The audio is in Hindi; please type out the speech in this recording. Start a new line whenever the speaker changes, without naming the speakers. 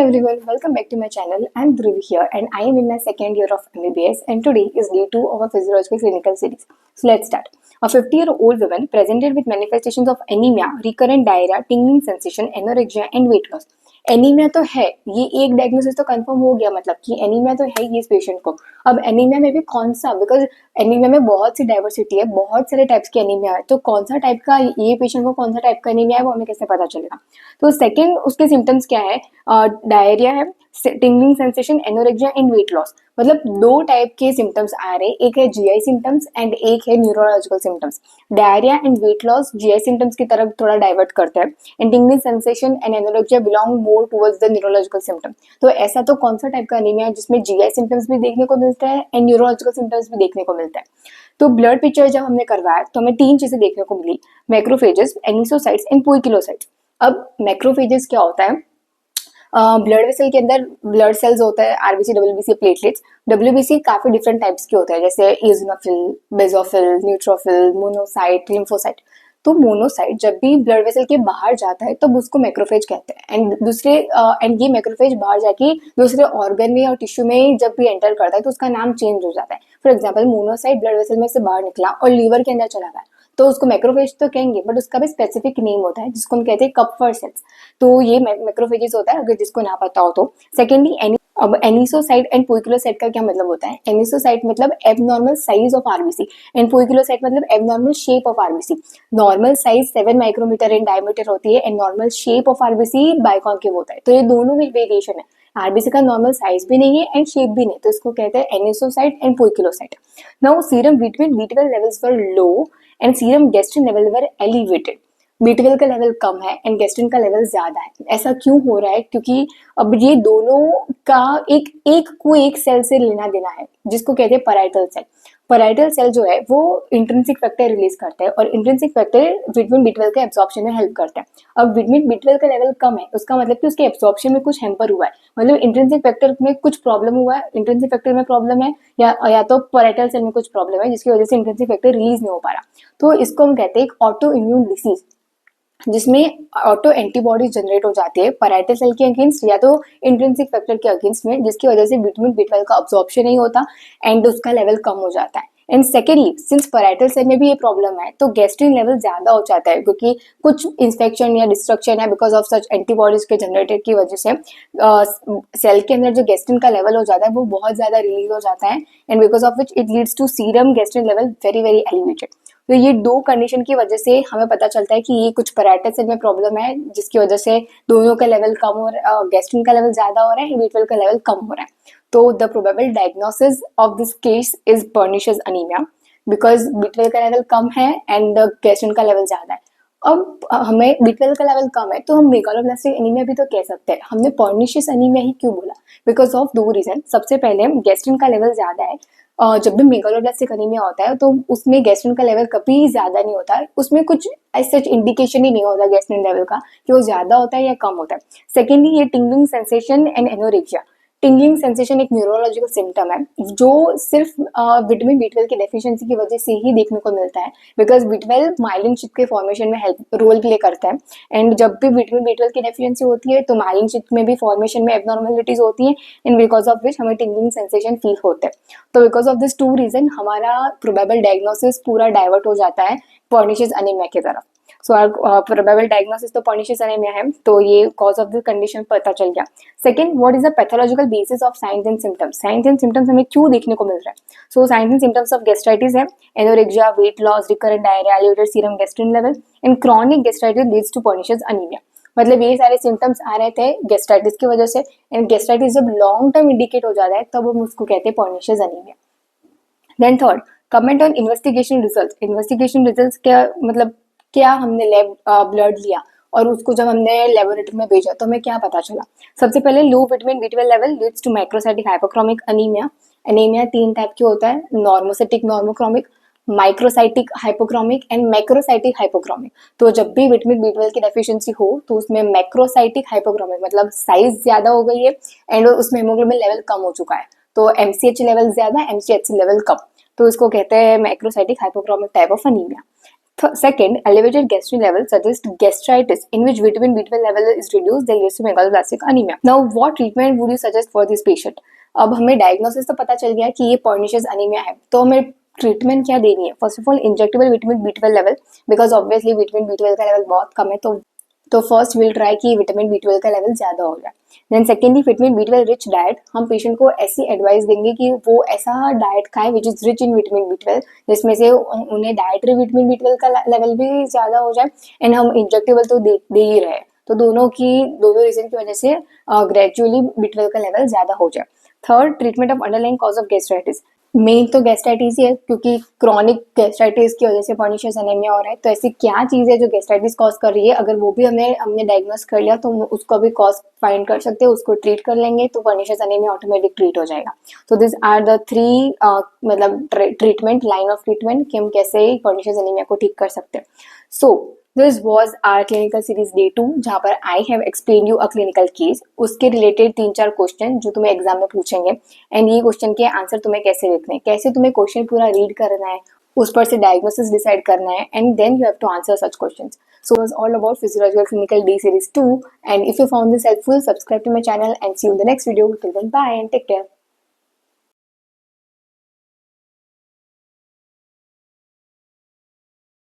everyone, welcome back to my channel. I'm Dhruvi here and I am in my second year of MBBS and today is day 2 of a physiological clinical series. So let's start. A 50-year-old woman presented with manifestations of anemia, recurrent diarrhea, tingling sensation, anorexia and weight loss. Anaemia तो है, ये एक डायग्नोसिस तो कंफर्म हो गया, मतलब कि एनीमिया तो है ही इस पेशेंट को। अब एनीमिया में भी कौन सा, बिकॉज एनीमिया में बहुत सी डाइवर्सिटी है, बहुत सारे टाइप्स की एनीमिया है, तो कौन सा टाइप का ये पेशेंट को कौन सा टाइप का एनीमिया है वो हमें कैसे पता चलेगा। तो सेकंड उसके सिम्टम्स क्या है, डायरिया है, tingling sensation, anorexia and weight loss. मतलब दो टाइप के सिम्टम्स आ रहे हैं, एक है जीआई सिम्टम्स एंड एक है neurological symptoms. Diarrhoea and weight loss GI symptoms की तरफ थोड़ा डाइवर्ट करते हैं and tingling sensation and anorexia belong more towards the neurological symptom. तो ऐसा तो कौन सा टाइप का एनीमिया है जिसमें जीआई सिम्टम्स भी देखने को मिलता है एंड न्यूरोलॉजिकल सिम्टम्स भी देखने को मिलता है। तो ब्लड पिक्चर जब हमने करवाया तो हमें तीन चीजें देखने को मिली, मैक्रोफेजेस, एनिसोसाइट्स एंड पोइकिलोसाइट्स। अब मैक्रोफेजेस क्या होता है, ब्लड वेसल के अंदर ब्लड सेल्स होता है, आरबीसी, डब्ल्यूबीसी, प्लेटलेट्स। डब्ल्यूबीसी काफी डिफरेंट टाइप्स के होते हैं, जैसे eosinophil, basophil, neutrophil, monocyte, lymphocyte. तो मोनोसाइट जब भी ब्लड वेसल के बाहर जाता है तब उसको मैक्रोफेज कहते हैं एंड दूसरे एंड ये मैक्रोफेज बाहर जाके दूसरे ऑर्गन में और टिश्यू में जब भी एंटर करता है तो उसका नाम चेंज हो जाता है। For example monocyte blood vessel में से बाहर निकला और लीवर के अंदर चला गया तो उसको मैक्रोफेज तो कहेंगे, बट उसका भी स्पेसिफिक नेम होता है जिसको हम कहते हैं कपफर सेल्स। तो ये मैक्रोफेजेस होता है, अगर जिसको ना पता हो तो। सेकेंडली अब एनिसोसाइट एंड पोइकिलोसाइट का क्या मतलब होता है। एनिसोसाइट मतलब abnormal size of RBC and poikilocyte मतलब abnormal shape of RBC. Normal size 7 micrometre in diameter होती है and normal shape of RBC biconcave होता है। तो ये दोनों में वेरिएशन है, आरबीसी का नॉर्मल साइज भी नहीं है एंड शेप भी नहीं, तो इसको कहते हैं anisocyte and poikilocyte. Now serum vitamin B12 levels were low and serum gastrin level were elevated. B12 का लेवल कम है एंड गैस्ट्रिन का लेवल ज्यादा है। ऐसा क्यों हो रहा है, क्योंकि अब ये दोनों का एक सेल से लेना देना है जिसको कहते हैं पैराइटल सेल। पैराइटल सेल जो है वो इंट्रिंसिक फैक्टर रिलीज करता है और इंट्रिंसिक फैक्टर विटामिन B12 के एब्जॉर्प्शन में हेल्प करता है। अब विटामिन B12 का लेवल कम है, उसका मतलब कि उसके एब्जॉर्प्शन में कुछ हैम्पर हुआ है, मतलब इंट्रिंसिक फैक्टर में कुछ प्रॉब्लम हुआ है, इंट्रिंसिक फैक्टर में प्रॉब्लम है या तो पैराइटल सेल में कुछ प्रॉब्लम है जिसकी वजह से इंट्रिंसिक फैक्टर रिलीज नहीं हो पा रहा। तो इसको हम कहते हैं एक ऑटो इम्यून डिसीज, जिसमें ऑटो एंटीबॉडीज जनरेट हो जाती है पैराइटल सेल के अगेंस्ट या तो इंट्रिंसिक फैक्टर के अगेंस्ट में, जिसकी वजह से विटामिन B12 का अब्जॉर्प्शन नहीं होता एंड उसका लेवल कम हो जाता है। And secondly since parietal cell में भी ये प्रॉब्लम है तो गैस्ट्रिन लेवल ज्यादा हो जाता है, क्योंकि कुछ इंफेक्शन या डिस्ट्रक्शन है बिकॉज ऑफ सच एंटीबॉडीज के जनरेटेड की वजह से सेल के अंदर जो गैस्ट्रिन का लेवल हो जाता है वो बहुत ज्यादा रिलीज हो जाता है and because of which it leads to serum gastrin level very very elevated. तो ये दो कंडीशन की वजह से हमें पता चलता है कि ये कुछ पैराइटल सेल में प्रॉब्लम है जिसकी वजह से दोनों का लेवल कम हो रहा है, गैस्ट्रिन का लेवल ज्यादा हो रहा है, B12 का लेवल कम हो रहा है। तो the probable diagnosis of this case is pernicious anaemia because B12 का लेवल कम है एंड गैस्ट्रिन का लेवल ज्यादा है। अब हमें B12 का लेवल कम है तो हम मेगालोब्लास्टिक एनीमिया भी तो कह सकते हैं। हमने पर्निशियस एनीमिया ही क्यों बोला, बिकॉज ऑफ दो रीजन। सबसे पहले गैस्ट्रिन का लेवल ज्यादा है, जब भी मेगालोब्लास्टिक एनीमिया होता है तो उसमें गैस्ट्रिन का लेवल कभी ज्यादा नहीं होता है, उसमें कुछ सच इंडिकेशन ही नहीं होता गैस्ट्रिन लेवल का कि वो ज्यादा होता है या कम होता है। सेकेंडली ये tingling sensation and anorexia. Tingling sensation एक न्यूरोलॉजिकल सिम्टम है जो सिर्फ विटामिन B12 की डेफिशिएंसी की वजह से ही देखने को मिलता है, बिकॉज B12 माइलिन चिप के फॉर्मेशन में हेल्प रोल प्ले करता है एंड जब भी विटामिन B12 की डेफिशिएंसी होती है तो माइलिन चिप में भी फॉर्मेशन में एबनॉर्मेलिटीज होती है एंड बिकॉज ऑफ विच हमें टिंगलिंग सेंसेशन फील होता है। तो because of this two reason हमारा प्रोबेबल डायग्नोसिस पूरा डाइवर्ट हो जाता है पर्निशियस एनीमिया की तरफ। सो प्रोबेबल डायग्नोसिस तो पर्निशियस एनीमिया है, तो ये कॉज ऑफ द कंडीशन पता चल गया। Second, what is the pathological basis of science and symptoms. Science and symptoms हमें क्यों देखने को मिल रहा है। So science and symptoms of gastritis है anorexia, weight loss, recurrent diarrhoea, elevated serum gastrin level and chronic gastritis leads to pernicious anaemia. मतलब ये सारे सिम्टम्स आ रहे थे गैस्ट्राइटिस की वजह से एंड गैस्ट्राइटिस जब लॉन्ग टर्म इंडिकेट हो जाता है तब हम उसको कहते हैं pernicious anaemia. Then third, comment on investigation result. Investigation result क्या मतलब, क्या हमने लैब ब्लड लिया और उसको जब हमने लेबोरेटरी में भेजा तो हमें क्या पता चला। सबसे पहले low vitamin B12 level leads to microcytic hypochromic anaemia. Anaemia तीन टाइप की होता है, normocytic normochromic, microcytic hypochromic and macrocytic hypochromic. तो जब भी विटामिन B12 की डेफिशिएंसी हो तो उसमें मैक्रोसाइटिक हाइपोक्रोमिक मतलब साइज ज्यादा हो गई है एंड उसमें हेमोग्लोबिन लेवल कम हो चुका है, तो MCH लेवल ज्यादा, MCHC लेवल कम, तो इसको कहते हैं macrocytic hypochromic type of anaemia. Second, elevated gastrin level suggests gastritis in which vitamin B12 level is reduced, that leads to megaloblastic anemia. Now, what treatment would you suggest for this patient? अब हमें डायग्नोसिस तो पता चल गया कि ये पर्निशियस अनीमिया है, तो हमें ट्रीटमेंट क्या देनी है? First of all injectable vitamin B12 level, because obviously vitamin B12 का लेवल बहुत कम है, तो फर्स्ट विल ट्राई कि विटामिन B12 का लेवल ज़्यादा हो जाए. Then secondly vitamin B12 rich diet, हम पेशेंट को ऐसी एडवाइस देंगे कि वो ऐसा डाइट खाए which is rich in vitamin B12, जिसमें से उन्हें डाइटरी विटामिन B12 का लेवल भी ज़्यादा हो जाए, एंड हम इंजेक्टेबल तो दे ही रहे हैं, तो दोनों रीजन की वजह से ग्रेजुअली B12 का लेवल ज़्यादा हो जाए. Third, treatment of underlying cause of gastritis. Main तो गैस्ट्राइटिस ही है, क्योंकि क्रॉनिक गैस्ट्राइटिस की वजह से पर्निशियस एनीमिया हो रहा है. तो ऐसी क्या चीज़ है जो गैस्ट्राइटिस कॉज कर रही है? अगर वो भी हमने डायग्नोस कर लिया तो उसको भी कॉज फाइंड कर सकते हैं, उसको ट्रीट कर लेंगे तो पर्निशियस एनीमिया ऑटोमेटिक ट्रीट हो जाएगा. तो दिस आर द थ्री मतलब ट्रीटमेंट, लाइन ऑफ ट्रीटमेंट कि हम कैसे पर्निशियस एनीमिया को ठीक कर सकते हैं. So this was our clinical series day 2, जहाँ पर I have explain you a clinical case. उसके रिलेटेड 3-4 क्वेश्चन जो तुम्हें एग्जाम में पूछेंगे, एंड ये क्वेश्चन के आंसर तुम्हें कैसे लिखने हैं, कैसे तुम्हें क्वेश्चन पूरा रीड करना है, उस पर से डायग्नोसिस डिसाइड करना है, and then you have to answer such questions. So it was all about physiological clinical day series 2, and if you found this helpful, subscribe to my channel and see you in the next video. Till then, bye and take care.